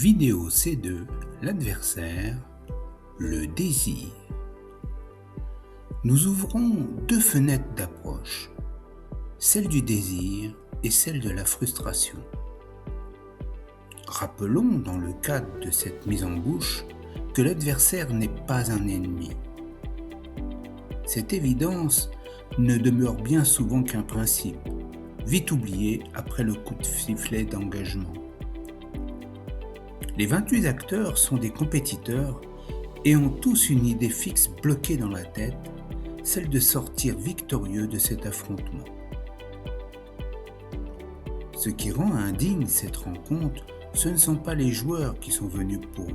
Vidéo C2, l'adversaire, le désir. Nous ouvrons deux fenêtres d'approche, celle du désir et celle de la frustration. Rappelons dans le cadre de cette mise en bouche que l'adversaire n'est pas un ennemi. Cette évidence ne demeure bien souvent qu'un principe, vite oublié après le coup de sifflet d'engagement. Les 28 acteurs sont des compétiteurs et ont tous une idée fixe bloquée dans la tête, celle de sortir victorieux de cet affrontement. Ce qui rend indigne cette rencontre, ce ne sont pas les joueurs qui sont venus pour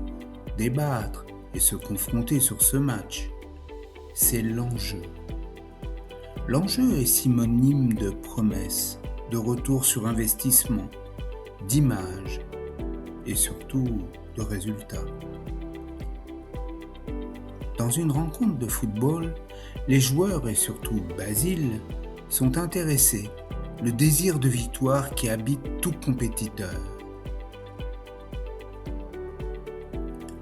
débattre et se confronter sur ce match, c'est l'enjeu. L'enjeu est synonyme de promesse, de retour sur investissement, d'image et surtout de résultats. Dans une rencontre de football, les joueurs et surtout Basile sont intéressés, le désir de victoire qui habite tout compétiteur.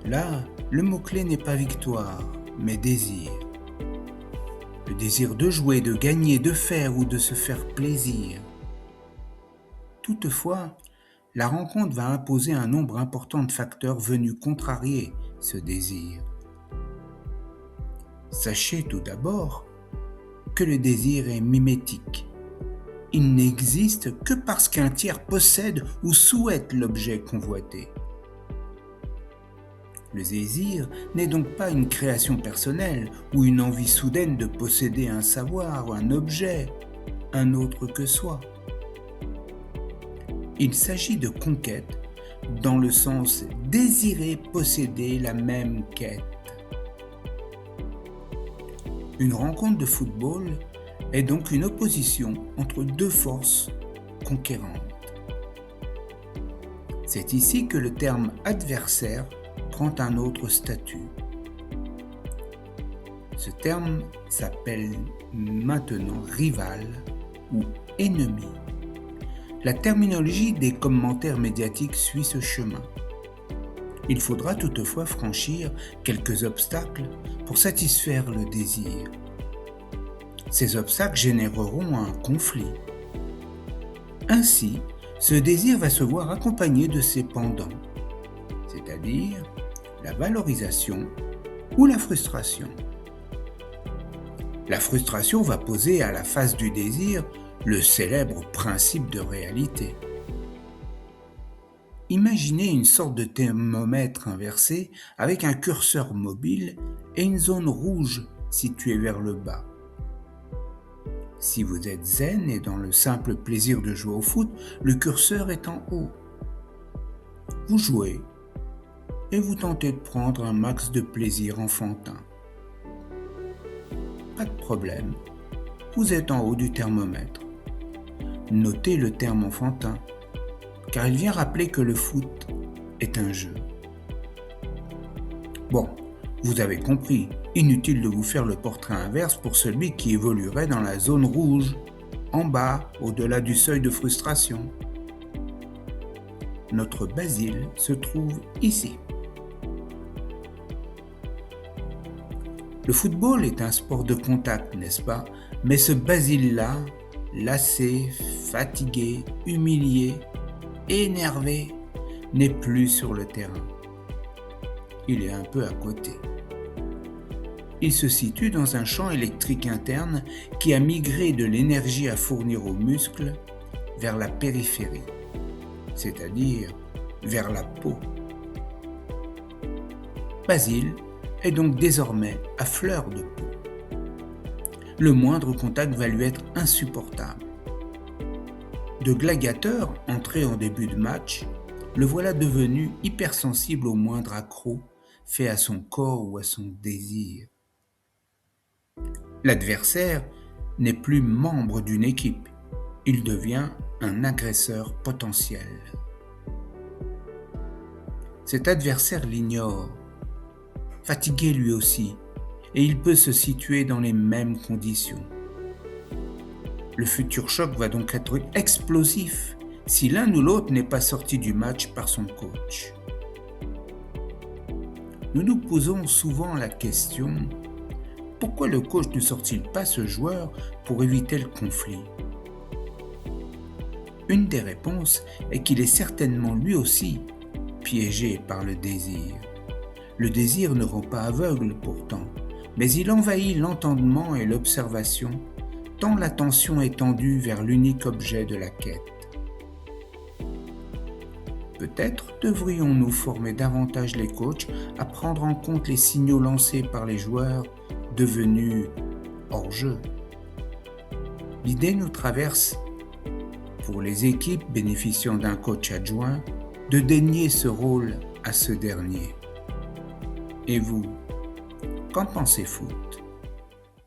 Là, le mot-clé n'est pas victoire, mais désir. Le désir de jouer, de gagner, de faire ou de se faire plaisir. Toutefois, la rencontre va imposer un nombre important de facteurs venus contrarier ce désir. Sachez tout d'abord que le désir est mimétique. Il n'existe que parce qu'un tiers possède ou souhaite l'objet convoité. Le désir n'est donc pas une création personnelle ou une envie soudaine de posséder un savoir ou un objet, un autre que soi. Il s'agit de conquête dans le sens désirer posséder la même quête. Une rencontre de football est donc une opposition entre deux forces conquérantes. C'est ici que le terme adversaire prend un autre statut. Ce terme s'appelle maintenant rival ou ennemi. La terminologie des commentaires médiatiques suit ce chemin. Il faudra toutefois franchir quelques obstacles pour satisfaire le désir. Ces obstacles généreront un conflit. Ainsi, ce désir va se voir accompagné de ses pendants, c'est-à-dire la valorisation ou la frustration. La frustration va poser à la face du désir le célèbre principe de réalité. Imaginez une sorte de thermomètre inversé avec un curseur mobile et une zone rouge située vers le bas. Si vous êtes zen et dans le simple plaisir de jouer au foot, le curseur est en haut. Vous jouez et vous tentez de prendre un max de plaisir enfantin. Pas de problème, vous êtes en haut du thermomètre. Notez le terme enfantin, car il vient rappeler que le foot est un jeu. Bon, vous avez compris, inutile de vous faire le portrait inverse pour celui qui évoluerait dans la zone rouge, en bas, au-delà du seuil de frustration. Notre Basile se trouve ici. Le football est un sport de contact, n'est-ce pas? Mais ce Basile-là, lassé, fatigué, humilié, énervé, n'est plus sur le terrain. Il est un peu à côté. Il se situe dans un champ électrique interne qui a migré de l'énergie à fournir aux muscles vers la périphérie, c'est-à-dire vers la peau. Basile est donc désormais à fleur de peau. Le moindre contact va lui être insupportable. De gladiateur entré en début de match, le voilà devenu hypersensible au moindre accroc fait à son corps ou à son désir. L'adversaire n'est plus membre d'une équipe, il devient un agresseur potentiel. Cet adversaire l'ignore, fatigué lui aussi, et il peut se situer dans les mêmes conditions. Le futur choc va donc être explosif si l'un ou l'autre n'est pas sorti du match par son coach. nous nous posons souvent la question: pourquoi le coach ne sort-il pas ce joueur pour éviter le conflit? Une des réponses est qu'il est certainement lui aussi piégé par le désir. Le désir ne rend pas aveugle pourtant, mais il envahit l'entendement et l'observation, tant l'attention est tendue vers l'unique objet de la quête. Peut-être devrions-nous former davantage les coachs à prendre en compte les signaux lancés par les joueurs devenus hors jeu. L'idée nous traverse, pour les équipes bénéficiant d'un coach adjoint, de dénier ce rôle à ce dernier. Et vous, qu'en pensez-vous ?